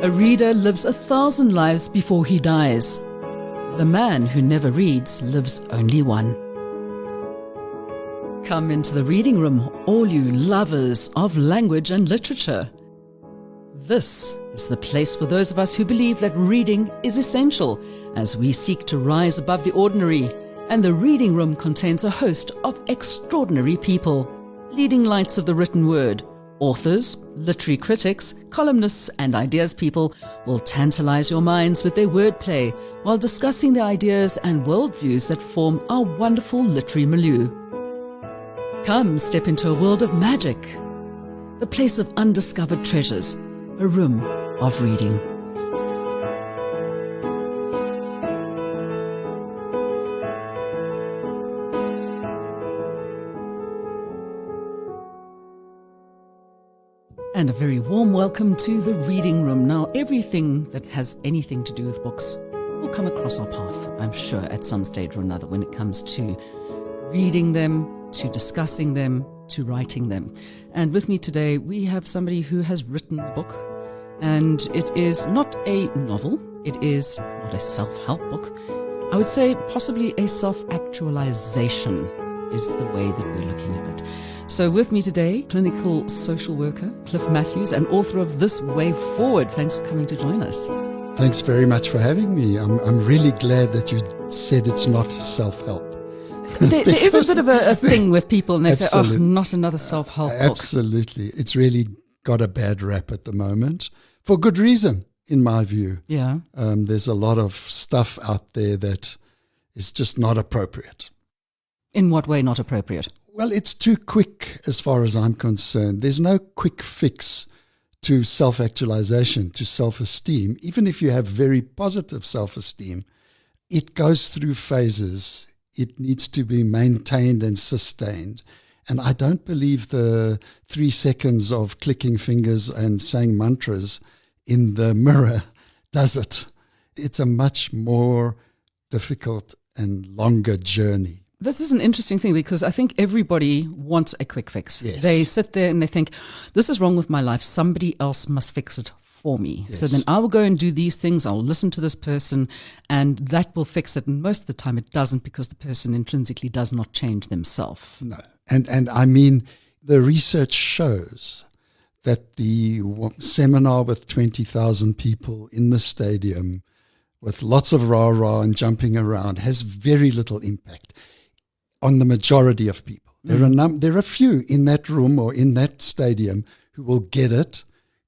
A reader lives 1,000 lives before he dies. The man who never reads lives only one. Come into the reading room, all you lovers of language and literature. This is the place for those of us who believe that reading is essential as we seek to rise above the ordinary, and the reading room contains a host of extraordinary people, leading lights of the written word. Authors, literary critics, columnists and ideas people will tantalize your minds with their wordplay while discussing the ideas and worldviews that form our wonderful literary milieu. Come step into a world of magic, the place of undiscovered treasures, a room of reading. And a very warm welcome to the reading room. Now, everything that has anything to do with books will come across our path, I'm sure, at some stage or another when it comes to reading them, to discussing them, to writing them. And with me today, we have somebody who has written a book, and it is not a novel. It is not a self-help book. I would say possibly a self-actualization is the way that we're looking at it. So with me today, clinical social worker Cliff Matthews and author of This Way Forward. Thanks for coming to join us. Thanks very much for having me. I'm really glad that you said it's not self-help. There is a bit of a thing with people, and they say, oh, not another self-help book. Absolutely. It's really got a bad rap at the moment, for good reason, in my view. Yeah. There's a lot of stuff out there that is just not appropriate. In what way not appropriate? Well, it's too quick as far as I'm concerned. There's no quick fix to self-actualization, to self-esteem. Even if you have very positive self-esteem, it goes through phases. It needs to be maintained and sustained. And I don't believe the 3 seconds of clicking fingers and saying mantras in the mirror does it. It's a much more difficult and longer journey. This is an interesting thing because I think everybody wants a quick fix. Yes. They sit there and they think, this is wrong with my life. Somebody else must fix it for me. Yes. So then I will go and do these things. I'll listen to this person and that will fix it. And most of the time it doesn't, because the person intrinsically does not change themselves. No. And I mean, the research shows that the seminar with 20,000 people in the stadium with lots of rah-rah and jumping around has very little impact on the majority of people. There are a few in that room or in that stadium who will get it,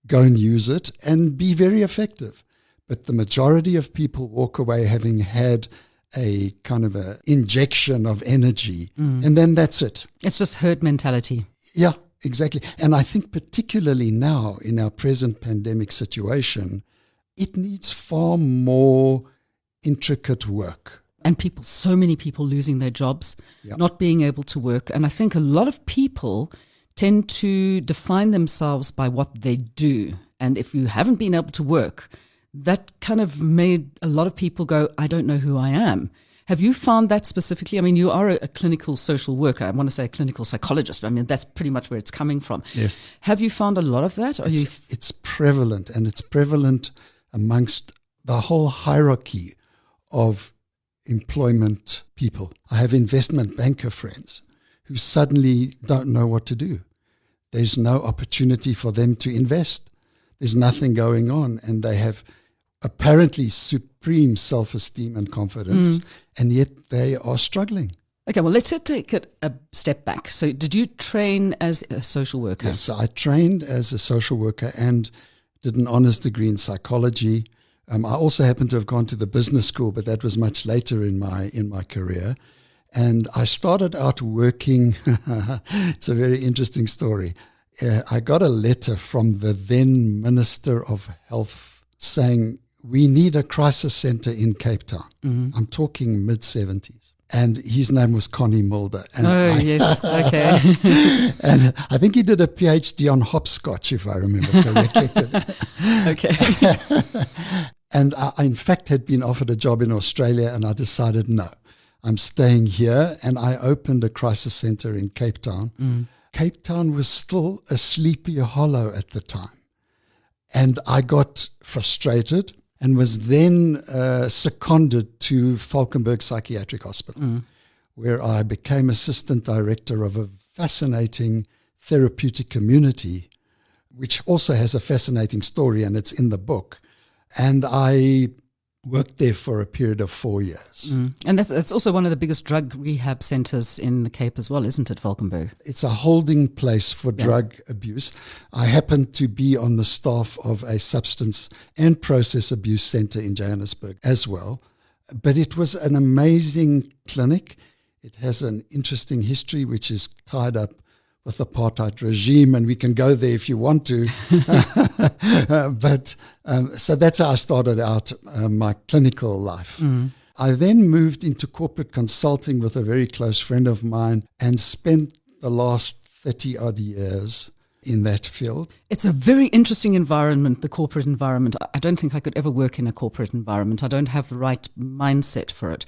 go and use it, and be very effective. But the majority of people walk away having had a kind of a injection of energy, and then that's it. It's just herd mentality. Yeah, exactly. And I think particularly now in our present pandemic situation, it needs far more intricate work. And people, so many people losing their jobs, not being able to work. And I think a lot of people tend to define themselves by what they do. And if you haven't been able to work, that kind of made a lot of people go, I don't know who I am. Have you found that specifically? I mean, you are a clinical social worker. I want to say a clinical psychologist. But I mean, that's pretty much where it's coming from. Yes. Have you found a lot of that? It's prevalent, and it's prevalent amongst the whole hierarchy of employment people. I have investment banker friends who suddenly don't know what to do. There's no opportunity for them to invest. There's nothing going on, and they have apparently supreme self-esteem and confidence, and yet they are struggling. Okay, well, let's take it a step back. So did you train as a social worker? Yes, so I trained as a social worker and did an honors degree in psychology. I also happened to have gone to the business school, but that was much later in my career. And I started out working. It's a very interesting story. I got a letter from the then Minister of Health saying, we need a crisis center in Cape Town. I'm talking mid-70s. And his name was Connie Mulder. And yes, okay. And I think he did a PhD on hopscotch, if I remember correctly. Okay. And I, in fact, had been offered a job in Australia, and I decided, no, I'm staying here. And I opened a crisis center in Cape Town. Cape Town was still a sleepy hollow at the time. And I got frustrated and was then seconded to Valkenburg Psychiatric Hospital, where I became assistant director of a fascinating therapeutic community, which also has a fascinating story, and it's in the book. And I worked there for a period of 4 years. And that's also one of the biggest drug rehab centres in the Cape as well, isn't it, Valkenburg? It's a holding place for drug abuse. I happened to be on the staff of a substance and process abuse centre in Johannesburg as well. But it was an amazing clinic. It has an interesting history which is tied up with the apartheid regime, and we can go there if you want to. So that's how I started out my clinical life. I then moved into corporate consulting with a very close friend of mine and spent the last 30 odd years in that field. It's a very interesting environment, the corporate environment. I don't think I could ever work in a corporate environment. I don't have the right mindset for it.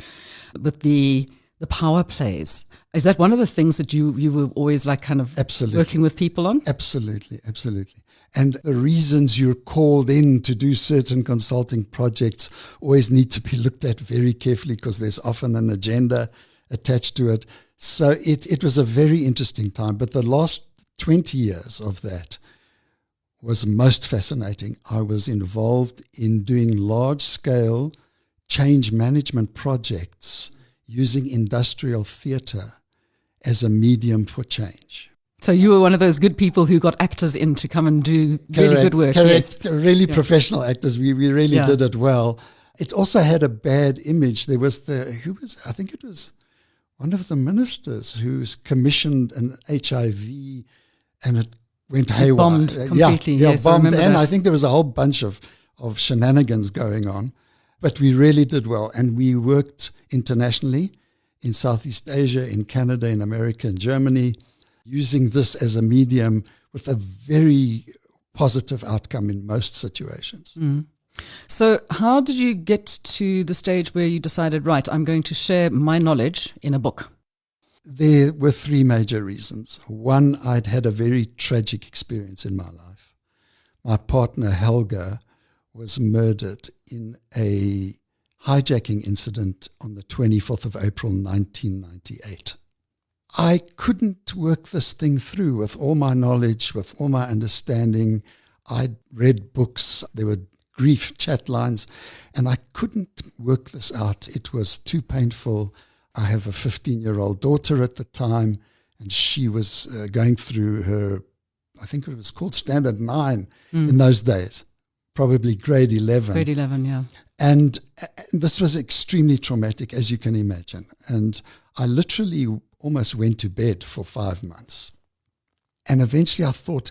But the power plays, is that one of the things that you were always like kind of Absolutely. Working with people on? Absolutely. And the reasons you're called in to do certain consulting projects always need to be looked at very carefully, because there's often an agenda attached to it. So it was a very interesting time. But the last 20 years of that was most fascinating. I was involved in doing large-scale change management projects using industrial theatre as a medium for change. So you were one of those good people who got actors in to come and do really good work. Correct. Yes. Really professional actors. We really did it well. It also had a bad image. There was I think it was one of the ministers who's commissioned an HIV, and it went haywire. Bombed completely. Yes, bombed. And that. I think there was a whole bunch of shenanigans going on. But we really did well, and we worked internationally in Southeast Asia, in Canada, in America, in Germany, using this as a medium with a very positive outcome in most situations. So how did you get to the stage where you decided, right, I'm going to share my knowledge in a book? There were three major reasons. One, I'd had a very tragic experience in my life. My partner, Helga, was murdered in a hijacking incident on the 24th of April, 1998. I couldn't work this thing through with all my knowledge, with all my understanding. I'd read books, there were grief chat lines, and I couldn't work this out. It was too painful. I have a 15-year-old daughter at the time, and she was going through her, I think it was called Standard 9 in those days. Probably grade 11. Grade 11, yeah. And this was extremely traumatic, as you can imagine. And I literally almost went to bed for 5 months. And eventually I thought,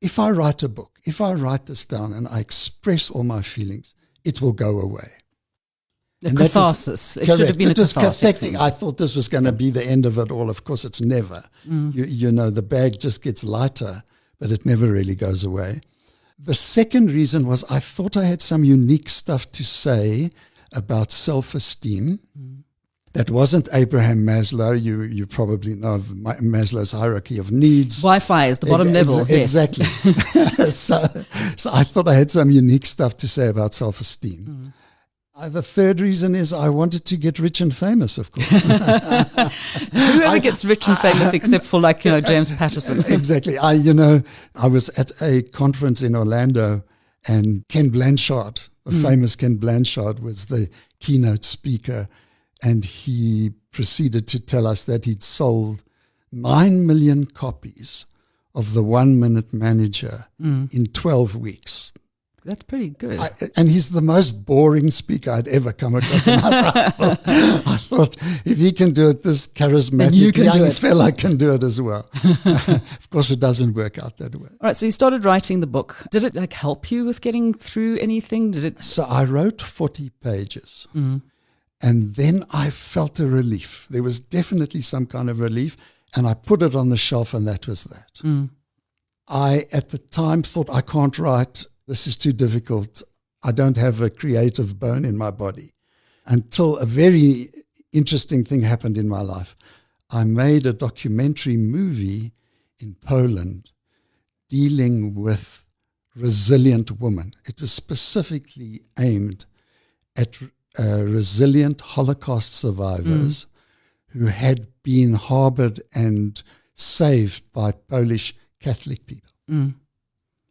if I write a book, if I write this down and I express all my feelings, it will go away. The catharsis. It should have been a cathartic thing. I thought this was going to be the end of it all. Of course, it's never. You know, the bag just gets lighter, but it never really goes away. The second reason was I thought I had some unique stuff to say about self-esteem. That wasn't Abraham Maslow. You probably know of Maslow's hierarchy of needs. Wi-Fi is the bottom level. Exactly. So I thought I had some unique stuff to say about self-esteem. The third reason is I wanted to get rich and famous, of course. Whoever gets rich and famous except for James Patterson. Exactly. I was at a conference in Orlando, and Ken Blanchard, the famous Ken Blanchard, was the keynote speaker, and he proceeded to tell us that he'd sold 9 million copies of The 1 Minute Manager in 12 weeks. That's pretty good. And he's the most boring speaker I'd ever come across. And I thought, if he can do it, this charismatic young fella can do it as well. Of course, it doesn't work out that way. All right, so you started writing the book. Did it help you with getting through anything? So I wrote 40 pages. And then I felt a relief. There was definitely some kind of relief. And I put it on the shelf, and that was that. I, at the time, thought, I can't write. This is too difficult. I don't have a creative bone in my body. Until a very interesting thing happened in my life. I made a documentary movie in Poland dealing with resilient woman. It was specifically aimed at resilient Holocaust survivors who had been harbored and saved by Polish Catholic people.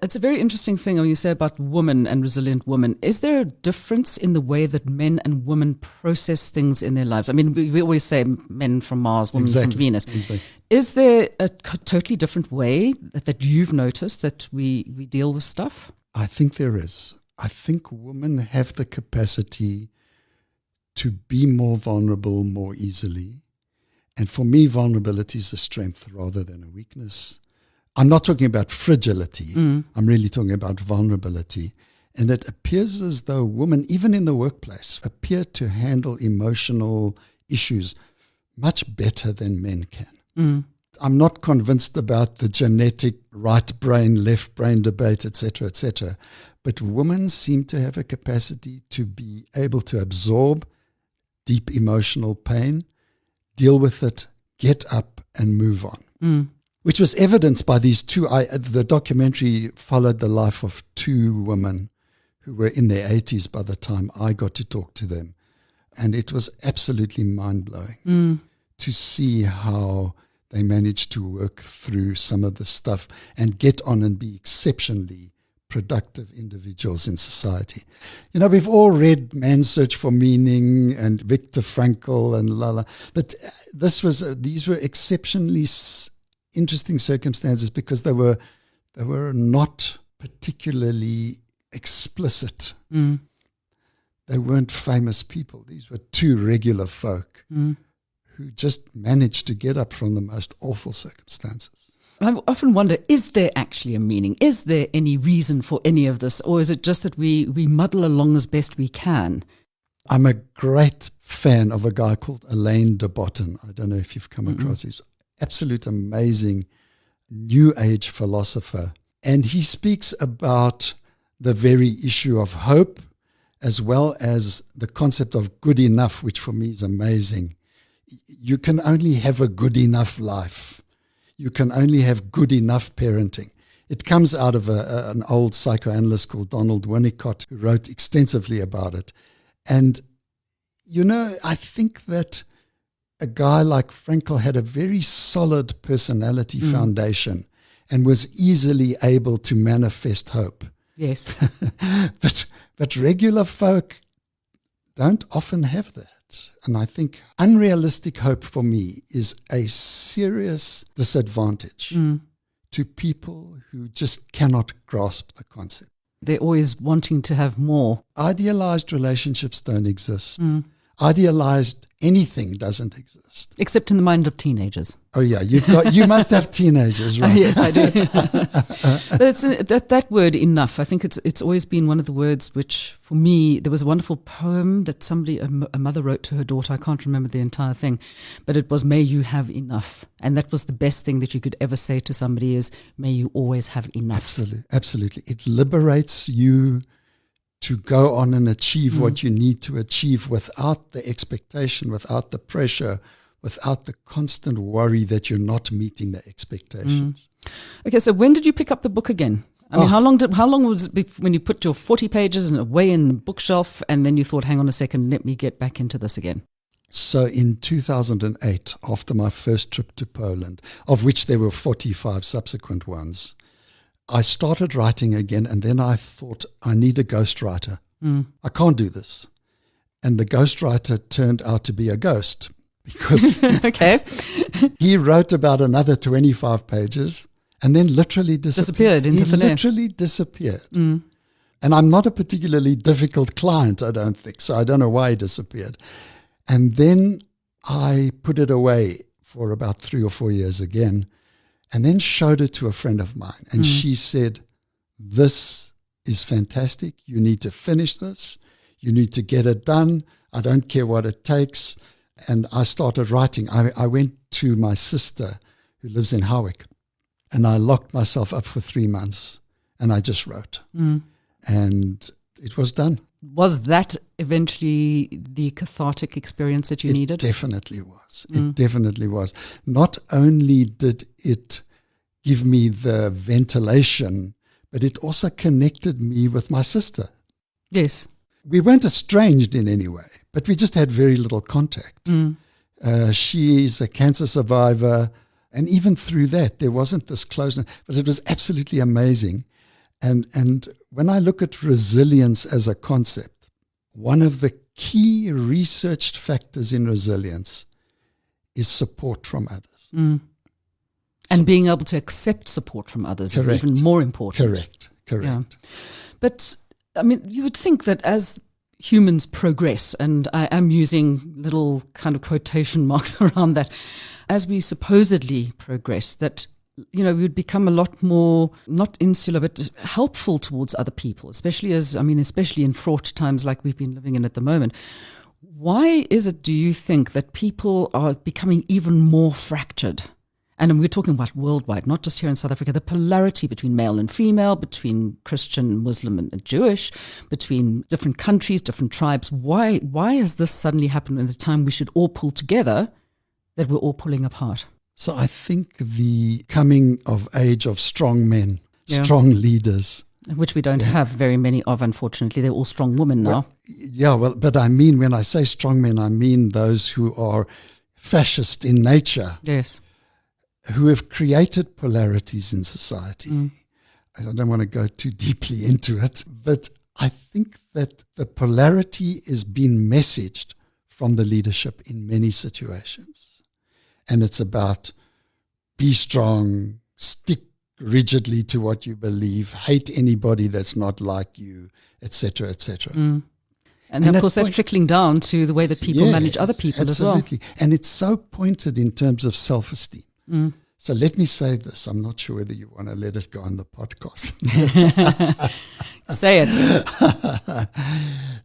It's a very interesting thing when you say about women and resilient women. Is there a difference in the way that men and women process things in their lives? I mean, we always say men from Mars, women from Venus. Exactly. Is there a totally different way that you've noticed that we deal with stuff? I think there is. I think women have the capacity to be more vulnerable more easily. And for me, vulnerability is a strength rather than a weakness. I'm not talking about fragility. I'm really talking about vulnerability. And it appears as though women, even in the workplace, appear to handle emotional issues much better than men can. I'm not convinced about the genetic right brain, left brain debate, etc., etc. But women seem to have a capacity to be able to absorb deep emotional pain, deal with it, get up and move on. Which was evidenced by these two. The documentary followed the life of two women who were in their 80s by the time I got to talk to them. And it was absolutely mind-blowing to see how they managed to work through some of the stuff and get on and be exceptionally productive individuals in society. You know, we've all read Man's Search for Meaning and Viktor Frankl and Lala, but these were exceptionally interesting circumstances because they were not particularly explicit. They weren't famous people. These were two regular folk who just managed to get up from the most awful circumstances. I often wonder, is there actually a meaning? Is there any reason for any of this? Or is it just that we muddle along as best we can? I'm a great fan of a guy called Alain de Botton. I don't know if you've come across his absolute amazing New Age philosopher. And he speaks about the very issue of hope as well as the concept of good enough, which for me is amazing. You can only have a good enough life. You can only have good enough parenting. It comes out of an old psychoanalyst called Donald Winnicott, who wrote extensively about it. And, you know, I think that a guy like Frankl had a very solid personality foundation and was easily able to manifest hope. Yes. But regular folk don't often have that. And I think unrealistic hope for me is a serious disadvantage to people who just cannot grasp the concept. They're always wanting to have more. Idealized relationships don't exist. Idealized anything doesn't exist. Except in the mind of teenagers. Oh yeah, you must have teenagers, right? Yes, I do. But it's that word enough. I think it's always been one of the words which, for me, there was a wonderful poem that a mother wrote to her daughter. I can't remember the entire thing, but it was, "May you have enough," and that was the best thing that you could ever say to somebody is, "May you always have enough." Absolutely. It liberates you to go on and achieve what you need to achieve without the expectation, without the pressure, without the constant worry that you're not meeting the expectations. Okay, so when did you pick up the book again? I mean, how long was it when you put your 40 pages away in the bookshelf and then you thought, hang on a second, let me get back into this again? So in 2008, after my first trip to Poland, of which there were 45 subsequent ones, I started writing again, and then I thought, I need a ghostwriter. I can't do this. And the ghostwriter turned out to be a ghost because Okay. he wrote about another 25 pages and then literally disappeared. Into thin air. Literally disappeared. And I'm not a particularly difficult client, I don't think, so I don't know why he disappeared. And then I put it away for about 3 or 4 years again, and then showed it to a friend of mine. And she said, "This is fantastic. You need to finish this. You need to get it done. I don't care what it takes." And I started writing. I went to my sister who lives in Howick, and I locked myself up for 3 months, and I just wrote. And it was done. Was that eventually the cathartic experience that you needed? It definitely was. It definitely was. Not only did it give me the ventilation, but it also connected me with my sister. Yes. We weren't estranged in any way, but we just had very little contact. She is a cancer survivor, and even through that, there wasn't this closeness, but it was absolutely amazing. And when I look at resilience as a concept, one of the key researched factors in resilience is support from others. And being able to accept support from others is even more important. Correct. Yeah. But, I mean, you would think that as humans progress, and I am using little kind of quotation marks around that, as we supposedly progress, that, you know, we would become a lot more, not insular, but helpful towards other people, especially in fraught times like we've been living in at the moment. Why is it, do you think, that people are becoming even more fractured? And we're talking about worldwide, not just here in South Africa, the polarity between male and female, between Christian, Muslim and Jewish, between different countries, different tribes. Why has this suddenly happened at a time we should all pull together, that we're all pulling apart? So I think the coming of age of strong men, strong leaders. Which we don't have very many of, unfortunately. They're all strong women now. But I mean, when I say strong men, I mean those who are fascist in nature. Yes. Who have created polarities in society. I don't want to go too deeply into it, but I think that the polarity is being messaged from the leadership in many situations. And it's about be strong, stick rigidly to what you believe, hate anybody that's not like you, etc., etc. And of course, that's trickling down to the way that people manage other people as well. Absolutely. And it's so pointed in terms of self-esteem. So let me say this. I'm not sure whether you want to let it go on the podcast. Say it.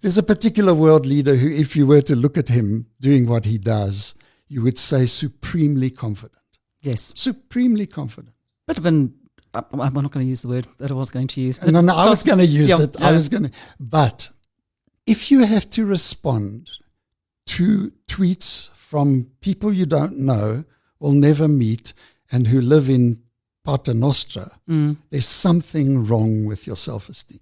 There's a particular world leader who, if you were to look at him doing what he does, you would say supremely confident. Yes. Supremely confident. Bit of an, I'm not going to use the word that I was going to use. No, I was going to use it. I was going to. But if you have to respond to tweets from people you don't know, will never meet, and who live in Pater Nostra, there's something wrong with your self-esteem.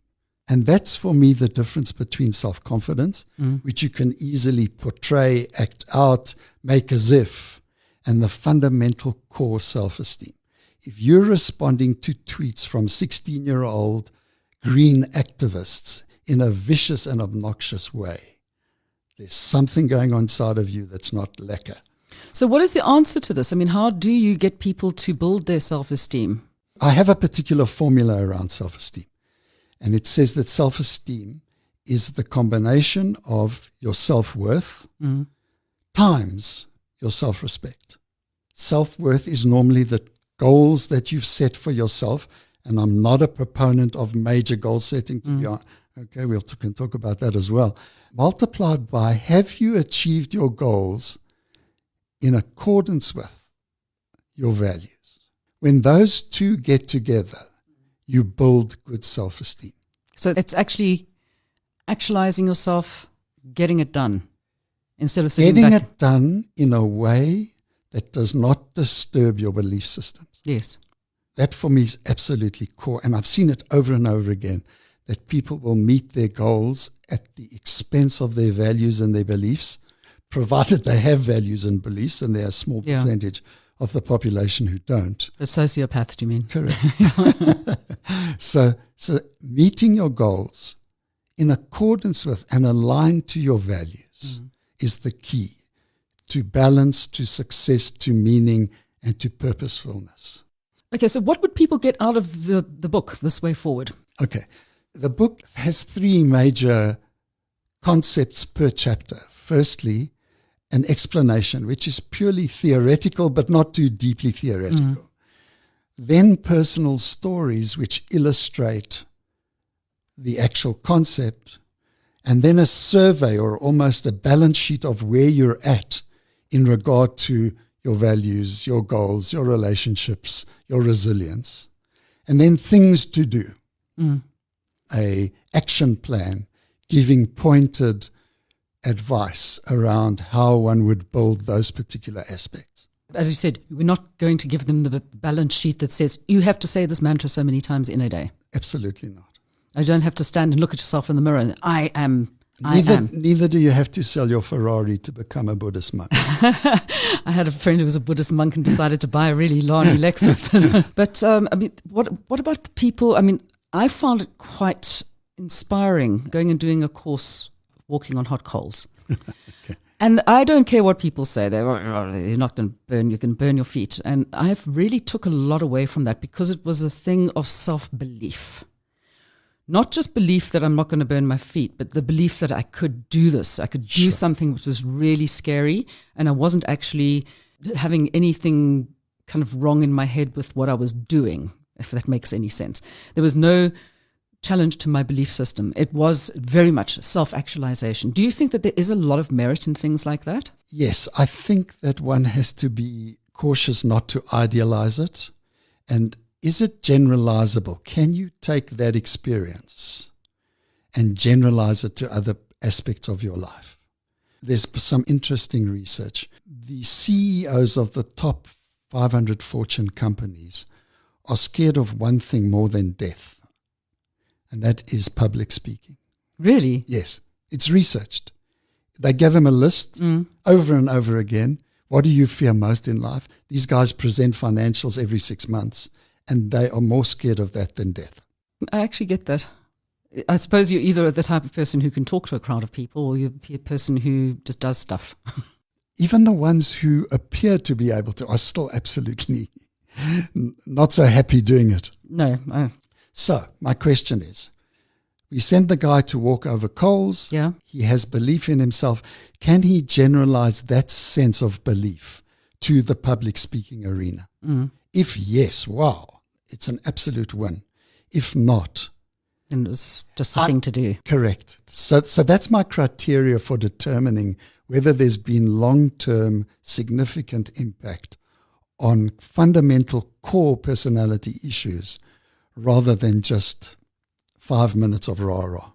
And that's, for me, the difference between self-confidence, which you can easily portray, act out, make as if, and the fundamental core self-esteem. If you're responding to tweets from 16-year-old green activists in a vicious and obnoxious way, there's something going on inside of you that's not lekker. So what is the answer to this? I mean, how do you get people to build their self-esteem? I have a particular formula around self-esteem, and it says that self-esteem is the combination of your self-worth times your self-respect. Self-worth is normally the goals that you've set for yourself, and I'm not a proponent of major goal setting, to be honest. Okay, we can talk about that as well. Multiplied by, have you achieved your goals in accordance with your values? When those two get together, you build good self-esteem. So it's actually actualizing yourself, getting it done, instead of sitting getting back. it done in a way that does not disturb your belief systems. Yes. That for me is absolutely core. And I've seen it over and over again, that people will meet their goals at the expense of their values and their beliefs, provided they have values and beliefs, and they're a small percentage of the population who don't. The sociopaths, do you mean? Correct. So meeting your goals in accordance with and aligned to your values is the key to balance, to success, to meaning, and to purposefulness. Okay, so what would people get out of the book, This Way Forward? Okay. The book has three major concepts per chapter. Firstly, an explanation, which is purely theoretical, but not too deeply theoretical. Then personal stories, which illustrate the actual concept. And then a survey, or almost a balance sheet of where you're at in regard to your values, your goals, your relationships, your resilience. And then things to do. A action plan giving pointed advice around how one would build those particular aspects. As you said, we're not going to give them the balance sheet that says you have to say this mantra so many times in a day. Absolutely not. You don't have to stand and look at yourself in the mirror and I am. Neither do you have to sell your Ferrari to become a Buddhist monk. I had a friend who was a Buddhist monk and decided to buy a really Lani Lexus. But I mean, what about the people? I mean, I found it quite inspiring going and doing a course walking on hot coals. Okay. And I don't care what people say. You're not going to burn. You can burn your feet. And I really took a lot away from that because it was a thing of self-belief. Not just belief that I'm not going to burn my feet, but the belief that I could do this. I could do something which was really scary, and I wasn't actually having anything kind of wrong in my head with what I was doing, if that makes any sense. There was no challenge to my belief system. It was very much self-actualization. Do you think that there is a lot of merit in things like that? Yes, I think that one has to be cautious not to idealize it. And is it generalizable? Can you take that experience and generalize it to other aspects of your life? There's some interesting research. The CEOs of the top 500 Fortune companies are scared of one thing more than death, and that is public speaking. Really? Yes, it's researched. They gave them a list over and over again. What do you fear most in life? These guys present financials every 6 months. And they are more scared of that than death. I actually get that. I suppose you're either the type of person who can talk to a crowd of people or you're a person who just does stuff. Even the ones who appear to be able to are still absolutely not so happy doing it. No. So my question is, we send the guy to walk over coals. Yeah. He has belief in himself. Can he generalize that sense of belief to the public speaking arena? If yes, wow, it's an absolute win. If not, then it was just the thing to do. Correct. So that's my criteria for determining whether there's been long-term significant impact on fundamental core personality issues rather than just 5 minutes of rah-rah.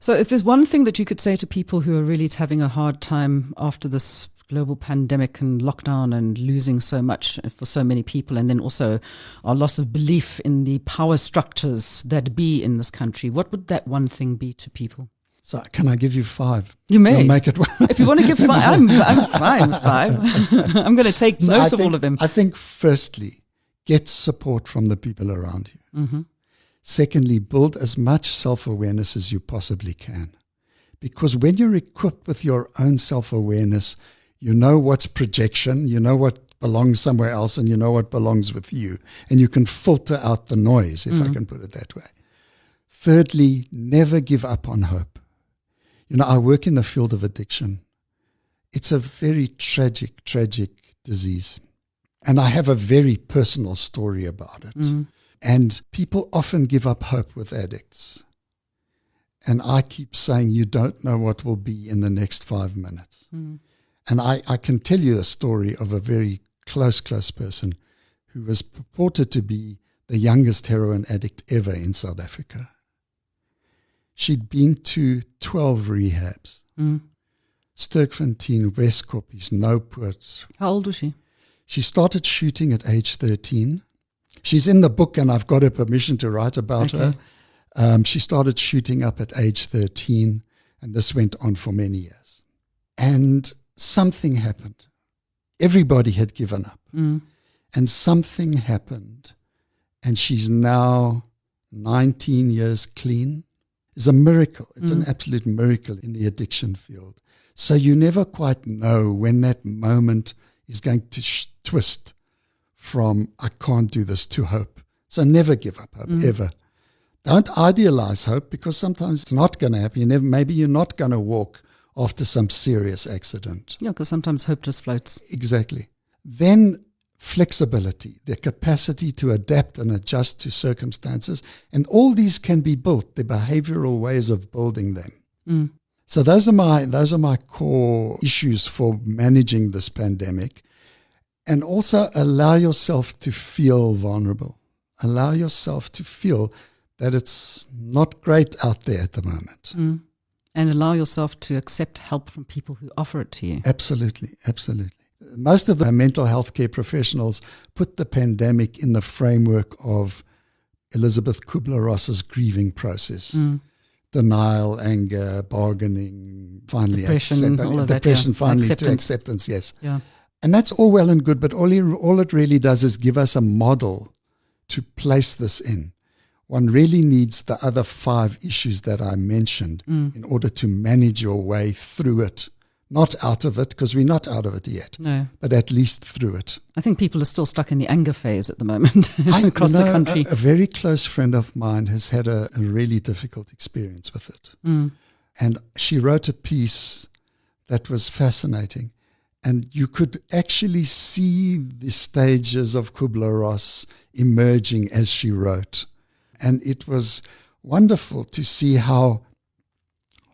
So if there's one thing that you could say to people who are really having a hard time after this global pandemic and lockdown and losing so much for so many people, and then also our loss of belief in the power structures that be in this country, what would that one thing be to people? So can I give you 5? You may. You'll make it one. If you want to give 5, I'm fine with 5. I'm going to take note of all of them. I think firstly, get support from the people around you. Mm-hmm. Secondly, build as much self-awareness as you possibly can. Because when you're equipped with your own self-awareness, you know what's projection, you know what belongs somewhere else, and you know what belongs with you. And you can filter out the noise, if I can put it that way. Thirdly, never give up on hope. You know, I work in the field of addiction. It's a very tragic disease. And I have a very personal story about it. And people often give up hope with addicts. And I keep saying, you don't know what will be in the next 5 minutes. And I can tell you a story of a very close person who was purported to be the youngest heroin addict ever in South Africa. She'd been to 12 rehabs. Sterkfontein, Westkoppies, Noupoort. How old was she? She started shooting at age 13. She's in the book and I've got her permission to write about her. She started shooting up at age 13 and this went on for many years. And something happened. Everybody had given up. And something happened. And she's now 19 years clean. It's a miracle. It's an absolute miracle in the addiction field. So you never quite know when that moment is going to twist from I can't do this to hope. So never give up hope, ever. Don't idealize hope because sometimes it's not going to happen. Maybe you're not going to walk after some serious accident. Yeah, because sometimes hope just floats. Exactly. Then flexibility, the capacity to adapt and adjust to circumstances. And all these can be built, the behavioral ways of building them. So those are my core issues for managing this pandemic. And also allow yourself to feel vulnerable. Allow yourself to feel that it's not great out there at the moment. And allow yourself to accept help from people who offer it to you. Absolutely. Most of the mental health care professionals put the pandemic in the framework of Elizabeth Kubler-Ross's grieving process. Denial, anger, bargaining, finally depression, all of that, depression, finally acceptance. to acceptance, yes. Yeah. And that's all well and good, but all it really does is give us a model to place this in. One really needs the other 5 issues that I mentioned in order to manage your way through it. Not out of it, because we're not out of it yet, but at least through it. I think people are still stuck in the anger phase at the moment across the country. A very close friend of mine has had a really difficult experience with it. And she wrote a piece that was fascinating. And you could actually see the stages of Kubler-Ross emerging as she wrote. And it was wonderful to see how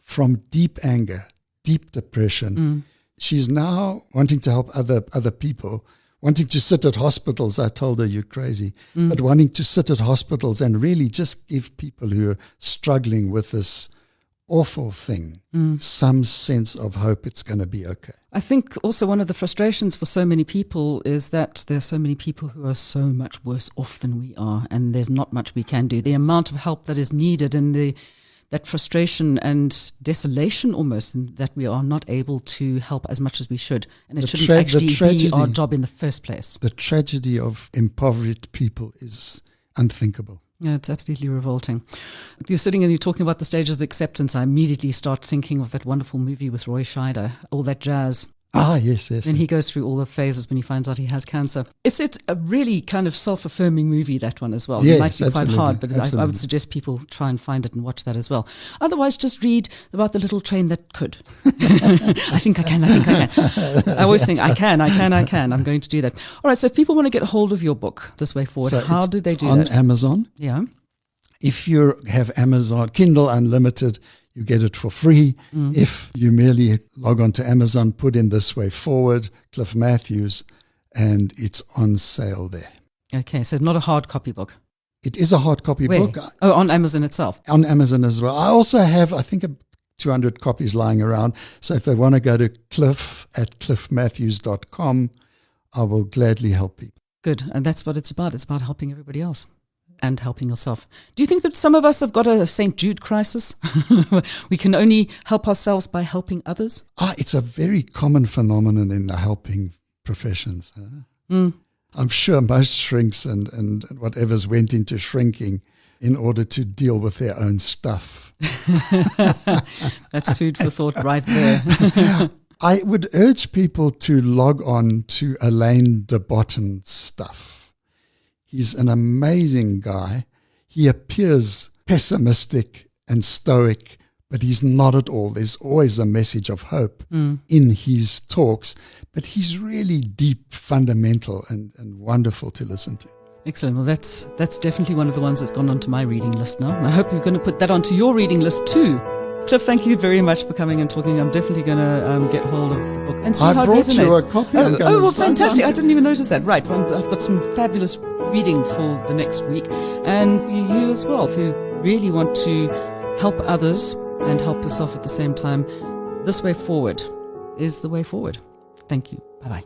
from deep anger, deep depression, she's now wanting to help other people, wanting to sit at hospitals. I told her, you're crazy, but wanting to sit at hospitals and really just give people who are struggling with this awful thing some sense of hope it's going to be okay. I think also one of the frustrations for so many people is that there are so many people who are so much worse off than we are, and there's not much we can do. The amount of help that is needed and that frustration and desolation almost, and that we are not able to help as much as we should. And it shouldn't actually be our job in the first place. The tragedy of impoverished people is unthinkable. Yeah, it's absolutely revolting. If you're sitting and you're talking about the stage of acceptance, I immediately start thinking of that wonderful movie with Roy Scheider, All That Jazz. Ah, yes. And he goes through all the phases when he finds out he has cancer. It's a really kind of self-affirming movie, that one as well. Yes, it might be quite hard, but I would absolutely. suggest people try and find it and watch that as well. Otherwise, just read about the little train that could. I think I can. I always think, I can. I'm going to do that. All right, so if people want to get hold of your book, This Way Forward, So how do they do on that? On Amazon. Yeah. If you have Amazon Kindle Unlimited, you get it for free. If you merely log on to Amazon, put in This Way Forward, Cliff Matthews, and it's on sale there. Okay, so not a hard copy book. It is a hard copy Where? book. Oh, on Amazon itself. On Amazon as well. I also have, I think, 200 copies lying around. So if they want to go to cliff@cliffmatthews.com, I will gladly help people. Good, and that's what it's about. It's about helping everybody else and helping yourself. Do you think that some of us have got a St. Jude crisis? We can only help ourselves by helping others? It's a very common phenomenon in the helping professions. I'm sure most shrinks and whatever's went into shrinking in order to deal with their own stuff. That's food for thought right there. I would urge people to log on to Alain de Botton's stuff. He's an amazing guy. He appears pessimistic and stoic, but he's not at all. There's always a message of hope in his talks, but he's really deep, fundamental, and wonderful to listen to. Excellent. Well, that's definitely one of the ones that's gone onto my reading list now. And I hope you're going to put that onto your reading list too. Cliff, thank you very much for coming and talking. I'm definitely going to get hold of the book and see how it resonates. I brought you a copy. Well, fantastic. I didn't even notice that. Right. Well, I've got some fabulous reading for the next week. And for you as well, if you really want to help others and help yourself at the same time, This Way Forward is the way forward. Thank you. Bye-bye.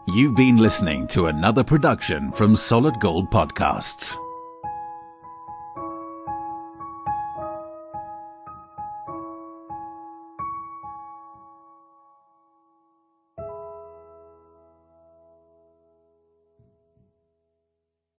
You've been listening to another production from Solid Gold Podcasts.